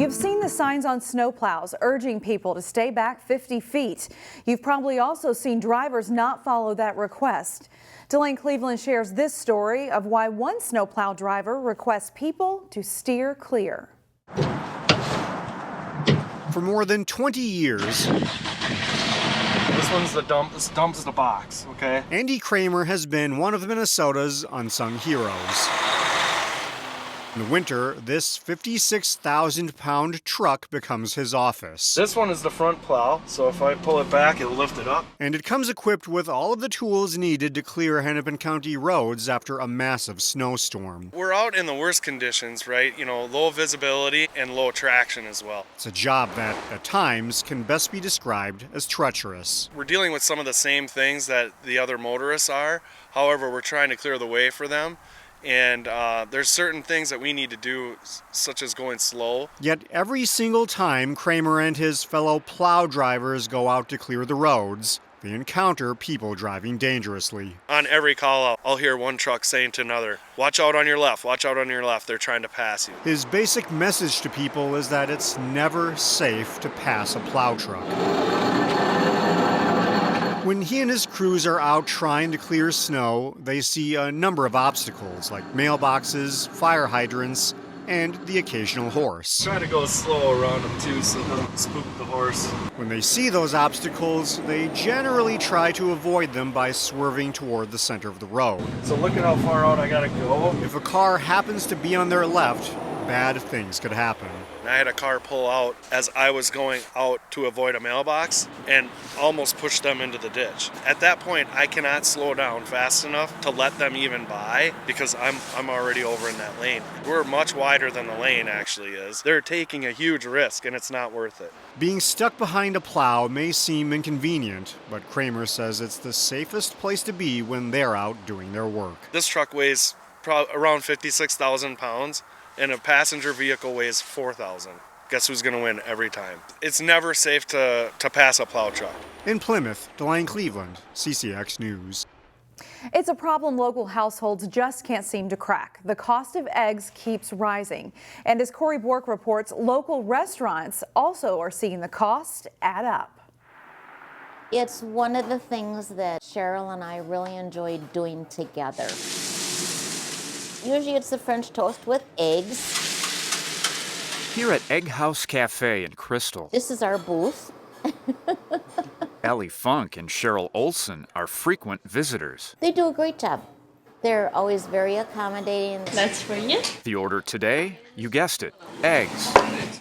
You've seen the signs on snowplows urging people to stay back 50 feet. You've probably also seen drivers not follow that request. Delane Cleveland shares this story of why one snowplow driver requests people to steer clear. For more than 20 years, this one's the dump. This dump's the box, okay? Andy Kramer has been one of Minnesota's unsung heroes. In the winter, this 56,000-pound truck becomes his office. This one is the front plow, so if I pull it back, it'll lift it up. And it comes equipped with all of the tools needed to clear Hennepin County roads after a massive snowstorm. We're out in the worst conditions, right? You know, low visibility and low traction as well. It's a job that, at times, can best be described as treacherous. We're dealing with some of the same things that the other motorists are. However, we're trying to clear the way for them. And there's certain things that we need to do, such as going slow. Yet every single time Kramer and his fellow plow drivers go out to clear the roads, they encounter people driving dangerously. On every call out, I'll hear one truck saying to another, watch out on your left, watch out on your left, they're trying to pass you. His basic message to people is that it's never safe to pass a plow truck. When he and his crews are out trying to clear snow, they see a number of obstacles like mailboxes, fire hydrants, and the occasional horse. Try to go slow around them too so they don't spook the horse. When they see those obstacles, they generally try to avoid them by swerving toward the center of the road. So look at how far out I gotta go. If a car happens to be on their left, bad things could happen. I had a car pull out as I was going out to avoid a mailbox and almost pushed them into the ditch. At that point, I cannot slow down fast enough to let them even by because I'm already over in that lane. We're much wider than the lane actually is. They're taking a huge risk and it's not worth it. Being stuck behind a plow may seem inconvenient, but Kramer says it's the safest place to be when they're out doing their work. This truck weighs around 56,000 pounds. And a passenger vehicle weighs 4,000. Guess who's going to win every time? It's never safe to pass a plow truck. In Plymouth, Delane Cleveland, CCX News. It's a problem local households just can't seem to crack. The cost of eggs keeps rising. And as Corey Bork reports, local restaurants also are seeing the cost add up. It's one of the things that Cheryl and I really enjoy doing together. Usually it's the French toast with eggs. Here at Egg House Cafe in Crystal, This is our booth. Ellie Funk and Cheryl Olson are frequent visitors. They do a great job. They're always very accommodating. That's for you. The order today, you guessed it, eggs.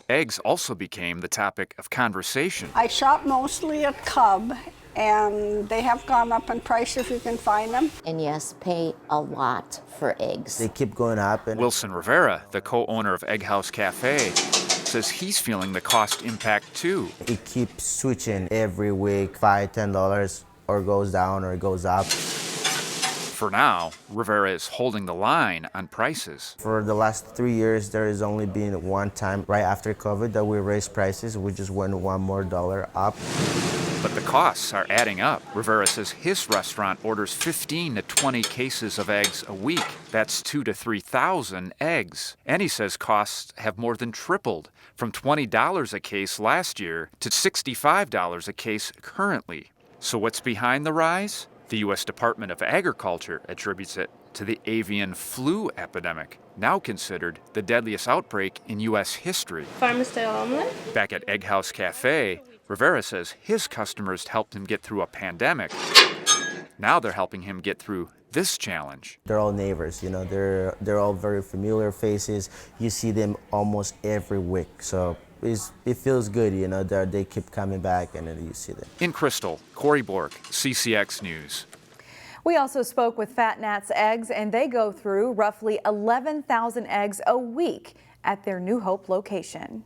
Eggs also became the topic of conversation. I shop mostly at Cub, and they have gone up in price if you can find them. And yes, pay a lot for eggs. They keep going up. And Wilson Rivera, the co-owner of Egg House Cafe, says he's feeling the cost impact too. it keeps switching every week, $5, $10, or goes down or it goes up. For now, Rivera is holding the line on prices. For the last 3 years, there has only been one time right after COVID that we raised prices. We just went $1 more up. But the costs are adding up. Rivera says his restaurant orders 15 to 20 cases of eggs a week. That's 2,000 to 3,000 eggs. And he says costs have more than tripled, from $20 a case last year to $65 a case currently. So what's behind the rise? The U.S. Department of Agriculture attributes it to the avian flu epidemic, now considered the deadliest outbreak in U.S. history. Farmer-style omelet. Back at Egg House Cafe, Rivera says his customers helped him get through a pandemic. Now they're helping him get through this challenge. They're all neighbors, you know, they're all very familiar faces. You see them almost every week, so it feels good, you know, they keep coming back and then you see them. In Crystal, Corey Bork, CCX News. We also spoke with Fat Nat's Eggs, and they go through roughly 11,000 eggs a week at their New Hope location.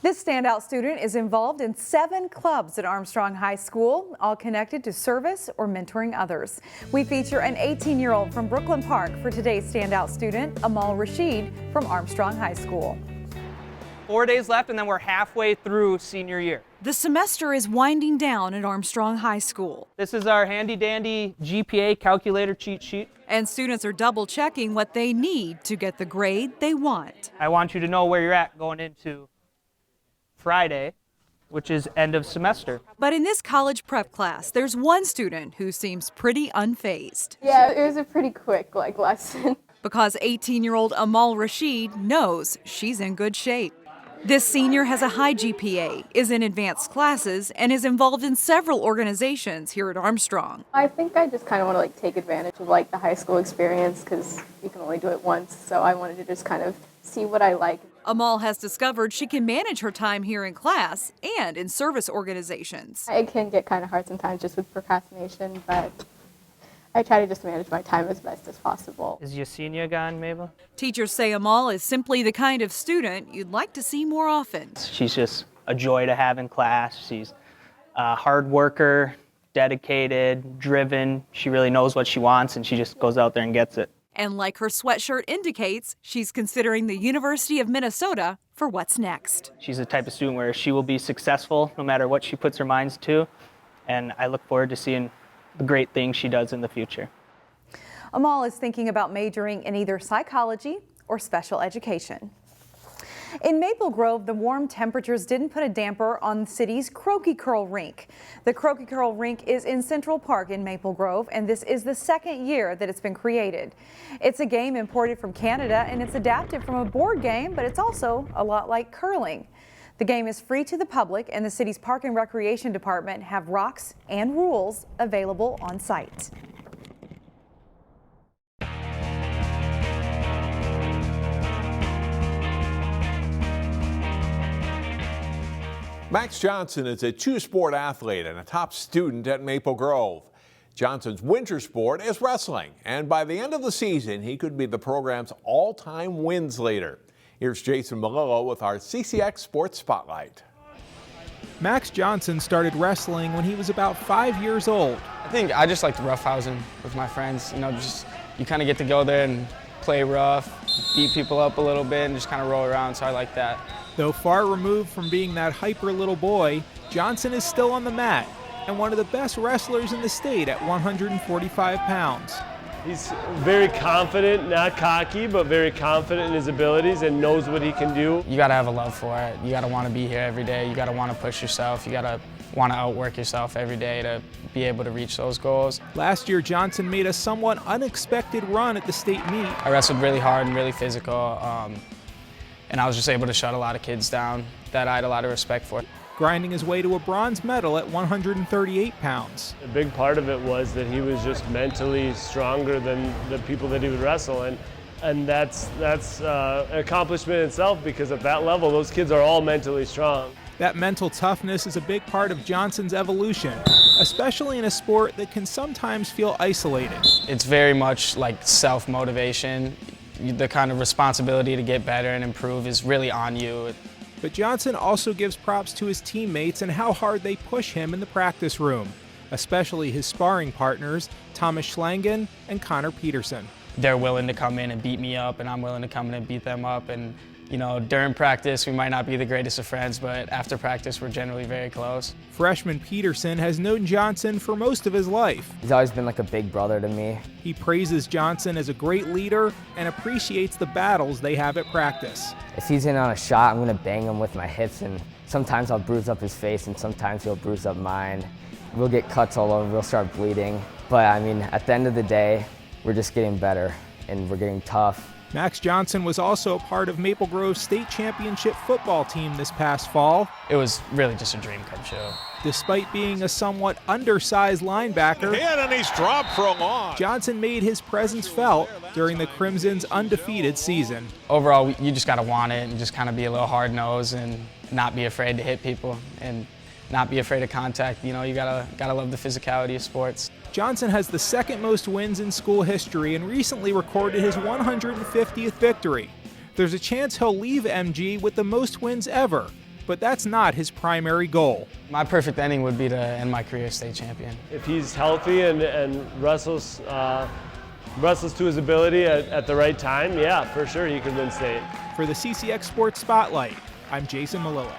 This standout student is involved in 7 clubs at Armstrong High School, all connected to service or mentoring others. We feature an 18-year-old from Brooklyn Park for today's standout student, Amal Rashid from Armstrong High School. 4 days left, and then we're halfway through senior year. The semester is winding down at Armstrong High School. This is our handy-dandy GPA calculator cheat sheet. And students are double checking what they need to get the grade they want. I want you to know where you're at going into Friday, which is end of semester. But in this college prep class, there's one student who seems pretty unfazed. Yeah, it was a pretty quick lesson. Because 18-year-old Amal Rashid knows she's in good shape. This senior has a high GPA, is in advanced classes, and is involved in several organizations here at Armstrong. I think I just kind of want to take advantage of the high school experience because you can only do it once. So I wanted to just kind of see what I like. Amal has discovered she can manage her time here in class and in service organizations. It can get kind of hard sometimes just with procrastination, but I try to just manage my time as best as possible. Is Yesenia gone, Mabel? Teachers say Amal is simply the kind of student you'd like to see more often. She's just a joy to have in class. She's a hard worker, dedicated, driven. She really knows what she wants, and she just goes out there and gets it. And like her sweatshirt indicates, she's considering the University of Minnesota for what's next. She's the type of student where she will be successful no matter what she puts her minds to, and I look forward to seeing the great things she does in the future. Amal is thinking about majoring in either psychology or special education. In Maple Grove, the warm temperatures didn't put a damper on the city's Crokicurl Rink. The Crokicurl Rink is in Central Park in Maple Grove, and this is the second year that it's been created. It's a game imported from Canada, and it's adapted from a board game, but it's also a lot like curling. The game is free to the public, and the city's Park and Recreation Department have rocks and rules available on site. Max Johnson is a two-sport athlete and a top student at Maple Grove. Johnson's winter sport is wrestling, and by the end of the season, he could be the program's all-time wins leader. Here's Jason Malillo with our CCX Sports Spotlight. Max Johnson started wrestling when he was about 5 years old. I think I just liked roughhousing with my friends. You kind of get to go there and play rough, beat people up a little bit, and just kind of roll around, so I like that. Though far removed from being that hyper little boy, Johnson is still on the mat and one of the best wrestlers in the state at 145 pounds. He's very confident, not cocky, but very confident in his abilities and knows what he can do. You got to have a love for it. You got to want to be here every day. You got to want to push yourself. You got to want to outwork yourself every day to be able to reach those goals. Last year, Johnson made a somewhat unexpected run at the state meet. I wrestled really hard and really physical, and I was just able to shut a lot of kids down that I had a lot of respect for. Grinding his way to a bronze medal at 138 pounds. A big part of it was that he was just mentally stronger than the people that he would wrestle, and that's an accomplishment in itself, because at that level, those kids are all mentally strong. That mental toughness is a big part of Johnson's evolution, especially in a sport that can sometimes feel isolated. It's very much like self-motivation. The kind of responsibility to get better and improve is really on you. But Johnson also gives props to his teammates and how hard they push him in the practice room, especially his sparring partners, Thomas Schlangen and Connor Peterson. They're willing to come in and beat me up, and I'm willing to come in and beat them up. And during practice, we might not be the greatest of friends, but after practice, we're generally very close. Freshman Peterson has known Johnson for most of his life. He's always been like a big brother to me. He praises Johnson as a great leader and appreciates the battles they have at practice. If he's in on a shot, I'm going to bang him with my hips, and sometimes I'll bruise up his face, and sometimes he'll bruise up mine. We'll get cuts all over, we'll start bleeding. But I mean, at the end of the day, we're just getting better, and we're getting tough. Max Johnson was also a part of Maple Grove's state championship football team this past fall. It was really just a dream come true. Despite being a somewhat undersized linebacker, And he's dropped for a loss. Johnson made his presence felt during the Crimson's undefeated season. Overall, you just got to want it and just kind of be a little hard-nosed and not be afraid to hit people and not be afraid of contact. You gotta love the physicality of sports. Johnson has the second most wins in school history and recently recorded his 150th victory. There's a chance he'll leave MG with the most wins ever, but that's not his primary goal. My perfect ending would be to end my career state champion. If he's healthy and wrestles to his ability at the right time, yeah, for sure he could win state. For the CCX Sports Spotlight, I'm Jason Malillo.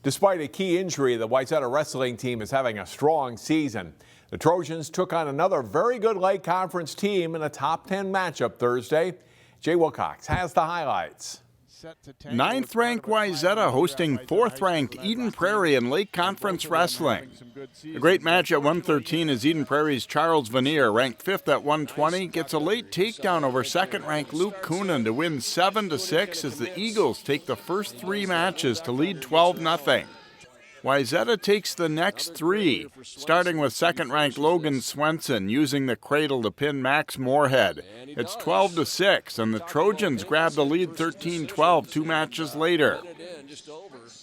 Despite a key injury, the Wayzata wrestling team is having a strong season. The Trojans took on another very good Lake Conference team in a top 10 matchup Thursday. Jay Wilcox has the highlights. 9th-ranked Wayzata hosting 4th-ranked Eden Prairie in Lake Conference Wrestling. A great match at 113 as Eden Prairie's Charles Vanier, ranked 5th at 120, gets a late takedown over 2nd-ranked Luke Coonan to win 7-6 as the Eagles take the first 3 matches to lead 12-0. Wayzata takes the next 3, starting with 2nd-ranked Logan Swenson using the cradle to pin Max Moorhead. It's 12-6, and the Trojans grab the lead 13-12 2 matches later.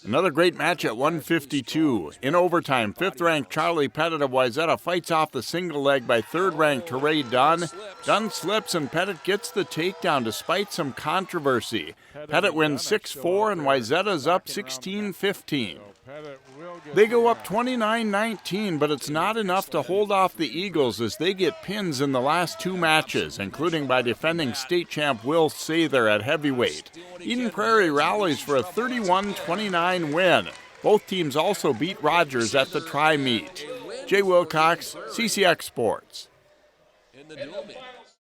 Another great match at 152. In overtime, 5th-ranked Charlie Pettit of Wayzata fights off the single leg by 3rd-ranked Hooray Dunn. Dunn slips and Pettit gets the takedown despite some controversy. Pettit wins 6-4 and Wayzata's up 16-15. They go up 29-19, but it's not enough to hold off the Eagles as they get pins in the last 2 matches, including by defending state champ Will Sather at heavyweight. Eden Prairie rallies for a 31-29 win. Both teams also beat Rogers at the tri-meet. Jay Wilcox, CCX Sports.